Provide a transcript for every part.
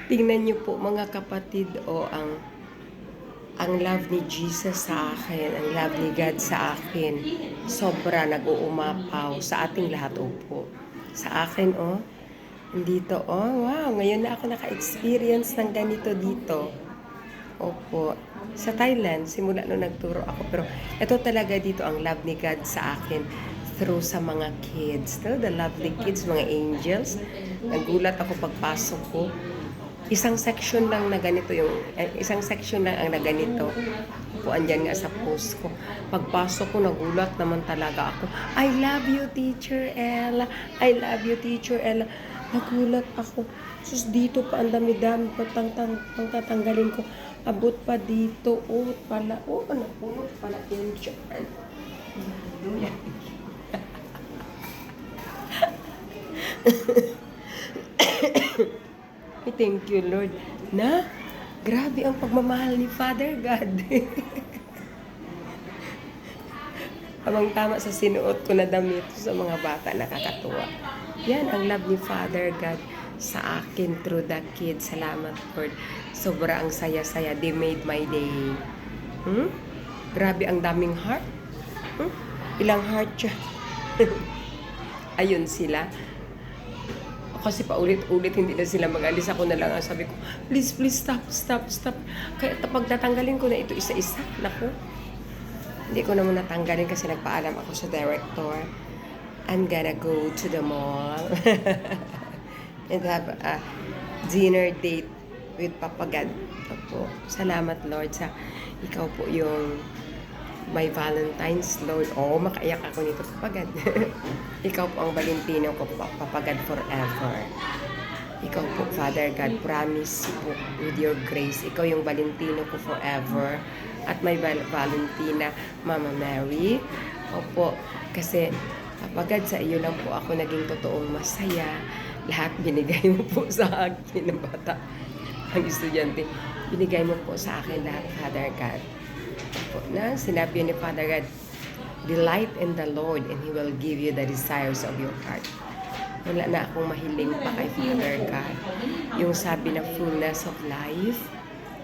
Tingnan niyo po mga kapatid, ang love ni Jesus sa akin, ang love ni God sa akin, sobra nag-uumapaw sa ating lahat, opo. Sa akin, nandito, wow, ngayon na ako naka-experience ng ganito dito. Opo. Sa Thailand, simula nung nagturo ako, pero ito talaga dito ang love ni God sa akin through sa mga kids, no? The lovely kids, mga angels. Nagulat ako pagpasok ko. Isang section lang na ganito isang section lang ang na ganito. Upuan dyan nga sa post ko. Pagpasok ko, nagulat naman talaga ako. I love you, Teacher Ella. I love you, Teacher Ella. Nagulat ako. Sus, dito pa ang dami-dami pagtatanggalin ko. Abot pa dito. Napunot pala yun dyan. Hallelujah. Thank you, Lord. Grabe ang pagmamahal ni Father God. Amang tama sa sinuot ko na damit sa mga bata, nakakatuwa. Yan ang love ni Father God sa akin through the kids. Salamat, Lord. Sobra ang saya-saya. They made my day. Grabe ang daming heart. Ilang heart siya. Ayun sila. Kasi paulit-ulit hindi na sila mag-alis. Ako na lang ang sabi ko, please, stop. Kaya pagtatanggalin ko na ito isa-isa, naku. Hindi ko na muna tanggalin kasi nagpaalam ako sa director. I'm gonna go to the mall and have a dinner date with Papa God. Opo. Salamat, Lord, sa ikaw po yung my Valentine's, Lord. Makaiyak ako nito, Papa God. Ikaw po ang Valentino ko, Papa God, forever. Ikaw po, Father God, promise po with your grace. Ikaw yung Valentino ko forever. At my Valentina, Mama Mary. Opo, kasi Papa God, sa iyo lang po ako naging totoong masaya. Lahat binigay mo po sa akin ng bata. Ang estudyante, binigay mo po sa akin lahat, Father God. Po, na sinabi ni Father God, delight in the Lord and He will give you the desires of your heart. Wala na akong mahiling pa kay Father God. Yung sabi na fullness of life,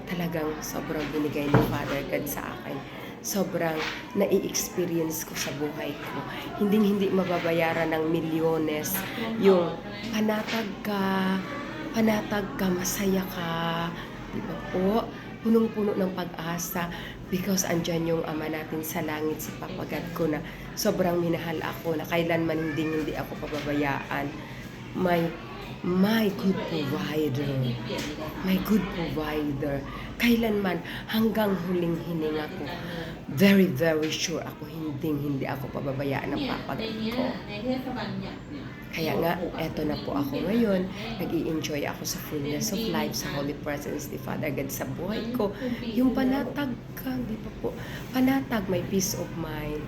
talagang sobrang binigay ni Father God sa akin. Sobrang nai-experience ko sa buhay ko. Hindi mababayaran ng milyones. Yung panatag ka, masaya ka. Di ba po? Punong-puno ng pag-asa because andyan yung Ama natin sa langit, si Papa God ko na sobrang minahal ako na kailanman hindi ako pababayaan. My good provider. My good provider. Kailanman hanggang huling hininga ko. Very, very sure ako hindi ako pababayaan ng Papa God ko. Kaya nga, eto na po ako ngayon. Nag-i-enjoy ako sa fullness of life, sa holy presence ni Father God sa buhay ko. Yung panatag ka, di ba po? Panatag, may peace of mind.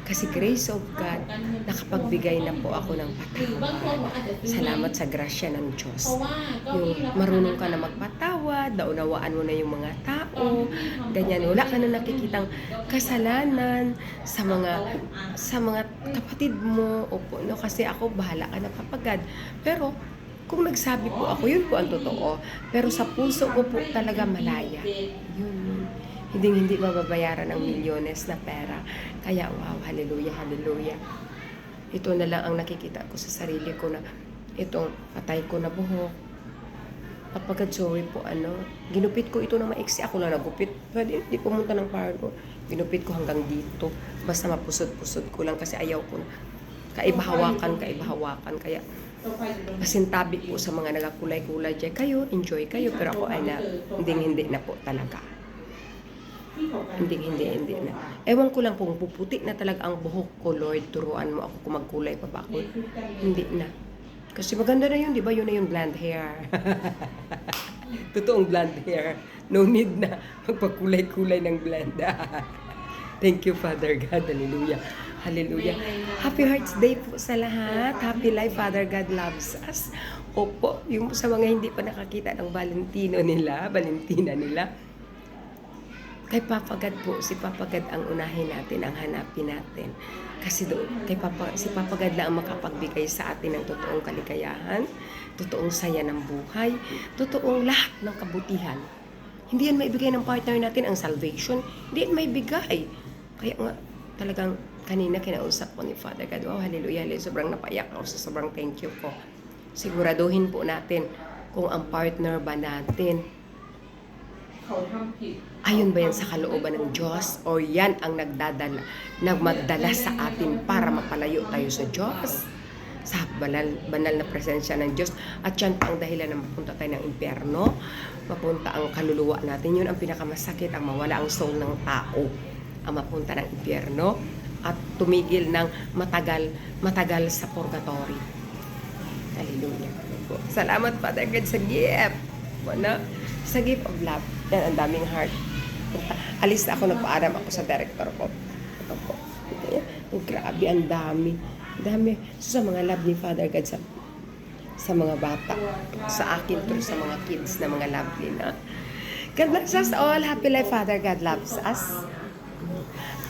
Kasi grace of God, nakapagbigay na po ako ng patawad. Salamat sa grasya ng Diyos. Yung marunong ka na magpatawad, naunawaan mo na yung mga tao, ganyan. Wala ka na nakikitang kasalanan sa mga kapatid mo. Opo, no? Kasi ako, bahala ka na, Papa God. Pero, kung nagsabi po ako, yun po ang totoo. Pero sa puso ko po talaga malaya. Yun. Hindi mababayaran ng milyones na pera. Kaya wow, hallelujah, hallelujah. Ito na lang ang nakikita ko sa sarili ko na itong patay ko na buhok. Kapag sorry po, ginupit ko ito na maiksi. Ako lang nagupit. Pwede, hindi pumunta ng parlor ko. Ginupit ko hanggang dito. Basta mapusod-pusod ko lang kasi ayaw ko na. Kaibahawakan. Kaya pasintabi po sa mga nagakulay-kulay dyan. Kayo, enjoy kayo. Pero ako ay hindi na po talaga. Hindi na. Ewan ko lang kung puputi na talaga ang buhok ko, Lord. Turuan mo ako kung magkulay pa ba ako. Hindi na. Kasi maganda na yun, di ba? Yun na yung blonde hair. Totoong blonde hair. No need na magpakulay-kulay ng blonde. Thank you, Father God. Hallelujah. Hallelujah. Happy Hearts Day po sa lahat. Happy life, Father God loves us. Opo, yung sa mga hindi pa nakakita ng Valentina nila, kay Papa God po, si Papa God ang unahin natin, ang hanapin natin. Kasi doon, si Papa God lang ang makapagbigay sa atin ng totoong kaligayahan, totoong saya ng buhay, totoong lahat ng kabutihan. Hindi yan maibigay ng partner natin ang salvation. Hindi yan maibigay. Kaya nga, talagang kanina kinausap ko ni Father God. Wow, hallelujah, hallelujah. Sobrang napaiyak ako sa sobrang thank you ko. Siguraduhin po natin kung ang partner ba natin, ayon ba yan sa kalooban ng Diyos o yan ang nagmagdala sa atin para mapalayo tayo sa Diyos, sa banal na presensya ng Diyos, at yan pa ang dahilan na mapunta tayo ng impyerno, mapunta ang kaluluwa natin. Yun ang pinakamasakit, ang mawala ang soul ng tao, ang mapunta ng impyerno at tumigil ng matagal sa purgatory. Hallelujah. Salamat, Father God, sa gift. Sa gift of love. Yan, ang daming heart. Alis na ako, nagpaaram ako sa director ko. Ito po. Grabe, ang dami. Dami. So, sa mga love ni Father God, sa mga bata, sa akin, pero sa mga kids na mga lovely na. God bless us all. Happy life, Father God loves us.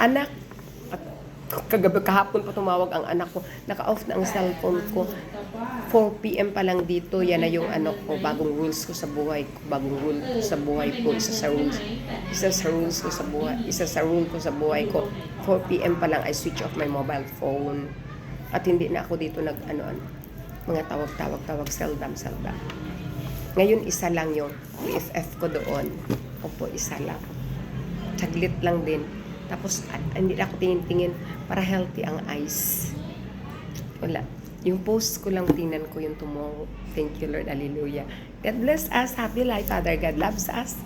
Anak, kahapon pa tumawag ang anak ko. Naka-off na ang cellphone ko. 4 p.m. pa lang dito. Yan na yung ko, bagong rules ko sa buhay ko. Bagong rule ko sa buhay ko. Isa sa rules ko sa buhay. Isa sa rule ko sa buhay ko. 4 p.m. pa lang I switch off my mobile phone. At hindi na ako dito mga tawag, seldom. Ngayon, isa lang yung BFF ko doon. Opo, isa lang. Saglit lang din. Tapos, hindi na ako tingin para healthy ang eyes. Wala. Yung post ko lang, tingnan ko yung tomorrow. Thank you, Lord. Hallelujah. God bless us. Happy life. Father God loves us.